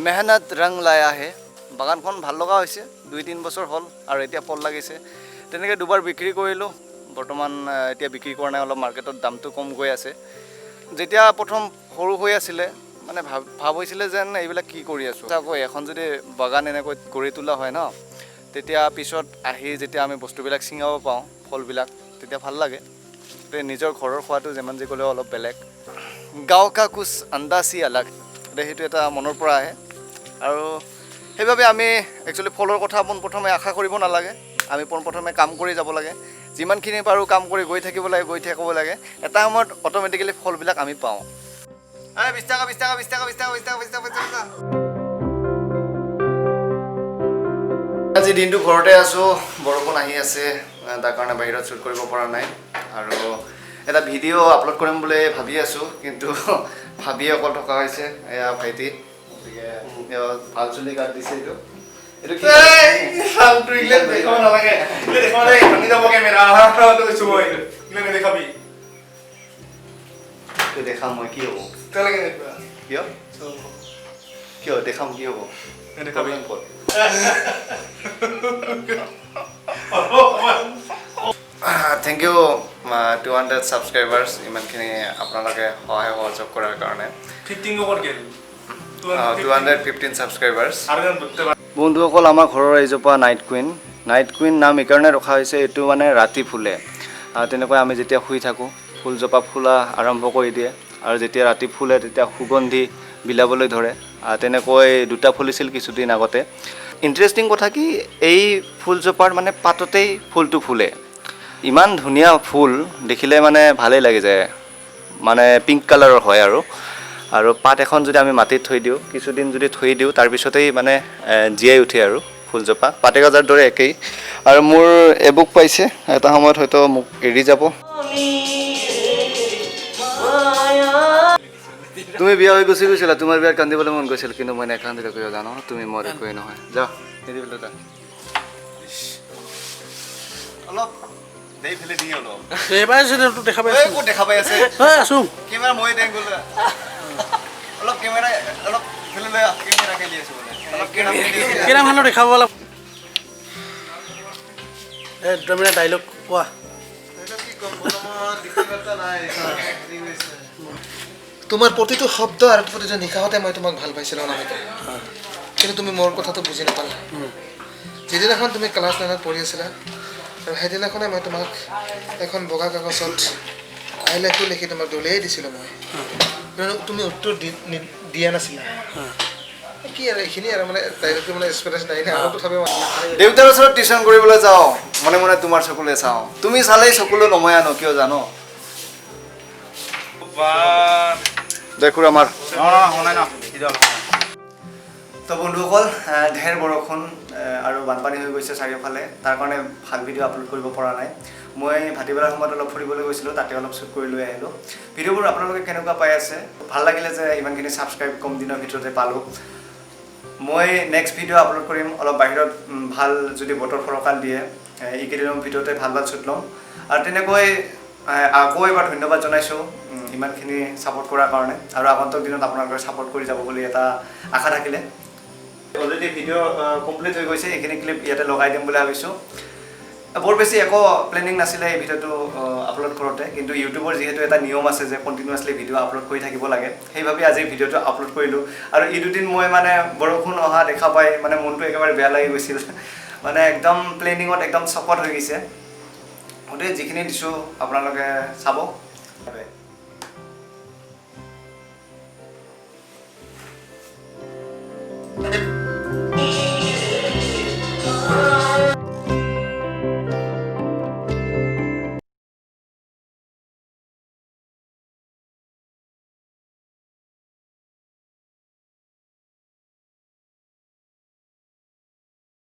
মেহনত ৰং লায়া হে বাগানখন ভাল লগা হৈছে 2-3 বছৰ হ'ল আৰু এতিয়া ফল লাগিছে তেনেকৈ দুবাৰ বিক্ৰী কৰিলোঁ বৰ্তমান এতিয়া বিক্ৰী কৰা নাই অলপ মাৰ্কেটত দামটো কম গৈ আছে যেতিয়া প্ৰথম সৰু হৈ আছিলে মানে ভাব হৈছিলে যেন এইবিলাক কি কৰি আছোঁ আকৌ এখন যদি বাগান এনেকৈ গঢ়ি তোলা হয় ন তেতিয়া পিছত আহি যেতিয়া আমি বস্তুবিলাক ছিঙাব পাওঁ ফলবিলাক তেতিয়া ভাল লাগে নিজৰ ঘৰৰ খোৱাটো যিমান যি ক'লেও অলপ বেলেগ গাঁও কা কুছ আন্দাজী আলাগ সেইটো এটা মনৰ পৰা আহে আৰু সেইবাবে আমি একচুৱেলি ফলৰ কথা পোনপ্ৰথমে আশা কৰিব নালাগে আমি পোনপ্ৰথমে কাম কৰি যাব লাগে যিমানখিনি পাৰোঁ কাম কৰি গৈ থাকিব লাগে এটা সময়ত অট'মেটিকেলি ফলবিলাক আমি পাওঁ 20 টাকা আজি দিনটো ঘৰতে আছোঁ বৰষুণ আহি আছে তাৰ কাৰণে বাহিৰত শ্বুট কৰিব পৰা নাই আৰু এটা ভিডিঅ' আপলোড কৰিম বুলি ভাবি আছোঁ কিন্তু ভাবিয়ে অকল থকা হৈছে এয়া ভাইটি ভাল চুলি কাট দিছে এইটো কি দেখাব নালাগে ভাঙি যাব কেমেৰা দেখাম মই কি হ'ব কিয় দেখাম কি হ'ব Thank you 200 subscribers ইমানখিনি আপোনালোকে সহায় সহযোগ কৰাৰ কাৰণে 215 subscribers বন্ধুসকল আমাৰ ঘৰৰ এইজোপা নাইট কুইন নাম এইকাৰণে ৰখা হৈছে এইটো মানে ৰাতি ফুলে তেনেকৈ আমি যেতিয়া শুই থাকোঁ ফুলজোপা ফুলা আৰম্ভ কৰি দিয়ে আৰু যেতিয়া ৰাতি ফুলে তেতিয়া সুগন্ধি বিলাবলৈ ধৰে তেনেকৈ দুটা ফুলিছিল কিছুদিন আগতে ইণ্টাৰেষ্টিং কথা কি এই ফুলজোপাৰ মানে পাততেই ফুলটো ফুলে ইমান ধুনীয়া ফুল দেখিলে মানে ভালেই লাগি যায় মানে পিংক কালাৰৰ হয় আৰু পাত এখন যদি আমি মাটিত থৈ দিওঁ কিছুদিন যদি থৈ দিওঁ তাৰপিছতেই মানে জীয়াই উঠে আৰু ফুলজোপা পাতেগজাৰ দৰে একেই আৰু মোৰ এবুক পাইছে এটা সময়ত হয়তো মোক এৰি যাব তুমি বিয়া হৈ গুচি গৈছিলা তোমাৰ বিয়াত কান্দিবলৈ মন গৈছিল কিন্তু মই নেকান্দিলোঁ কিয় জানো তুমি মোৰ একোৱেই নহয় যা হেৰি বোলে যা অলপ দেই ফেলে দি অলপ এবাৰ যেনটো দেখা পাই আছে দেখা পাই আছে আছো কেমেৰা মই দেং গ'ল অলপ কেমেৰা অলপ ফেলে লৈ কেমেৰা খেলি আছো অলপ কেমেৰা ভালো দেখাব অলপ এ ড্ৰামাৰ ডায়লগ কোৱা ডায়লগ কি কম বৰ্তমান দিখতা নাই তোমাৰ প্ৰতিটো শব্দ আৰু প্ৰতিটো নিশাহতে মই তোমাক ভাল পাইছিলোঁ নামিতে কিন্তু তুমি মোৰ কথাটো বুজি নাপালা যেদিনাখন তুমি ক্লাছ 9ত পঢ়ি আছিলা আৰু সেইদিনাখনে মই তোমাক এখন বগা কাগজত আই লাভ ইউ লিখি তোমাক দলিয়াই দিছিলোঁ মই তুমি উত্তৰ দিয়া নাছিলা কি আৰু এইখিনি আৰু মানে ডাইৰেক্টলি মানে এক্সপিৰিয়েঞ্চ নাই না আৰু তথাপিও দেউতাৰ ওচৰত টিউশ্যন কৰিবলৈ যাওঁ মনে মনে তোমাৰ চকুলে চাওঁ তুমি চালেই চকুলৈ নময় আনো কিয় জানো দেখো আমাৰ তো বন্ধুসকল ঢেৰ বৰষুণ আৰু বানপানী হৈ গৈছে চাৰিওফালে তাৰ কাৰণে ভাল ভিডিঅ' আপলোড কৰিব পৰা নাই মই ভাটিবেলাৰ সময়ত অলপ ফুৰিবলৈ গৈছিলোঁ তাতে অলপ শ্বুট কৰি লৈ আহিলোঁ ভিডিঅ'বোৰ আপোনালোকে কেনেকুৱা পাই আছে ভাল লাগিলে যে ইমানখিনি ছাবস্ক্ৰাইব কম দিনৰ ভিতৰতে পালোঁ মই নেক্সট ভিডিঅ' আপলোড কৰিম অলপ বাহিৰত ভাল যদি বতৰ ফৰকাল দিয়ে এইকেইদিনৰ ভিতৰতে ভাল শ্বুট ল'ম আৰু তেনেকৈ আকৌ এবাৰ ধন্যবাদ জনাইছোঁ ইমানখিনি ছাপোৰ্ট কৰাৰ কাৰণে আৰু আগন্তুক দিনত আপোনালোকে ছাপোৰ্ট কৰি যাব বুলি এটা আশা থাকিলে অলৰেডি ভিডিঅ' কমপ্লিট হৈ গৈছে এইখিনি ক্লিপ ইয়াতে লগাই দিম বুলি ভাবিছোঁ বৰ বেছি একো প্লেনিং নাছিলে এই ভিডিঅ'টো আপলোড কৰোঁতে কিন্তু ইউটিউবৰ যিহেতু এটা নিয়ম আছে যে কণ্টিনিউৱাছলি ভিডিঅ' আপলোড কৰি থাকিব লাগে সেইভাবে আজি ভিডিঅ'টো আপলোড কৰিলোঁ আৰু এই দুদিন মই মানে বৰষুণ অহা দেখা পাই মানে মনটো একেবাৰে বেয়া লাগি গৈছিল মানে একদম প্লেনিঙত একদম চকত হৈ গৈছে গতিকে যিখিনি দিছোঁ আপোনালোকে চাব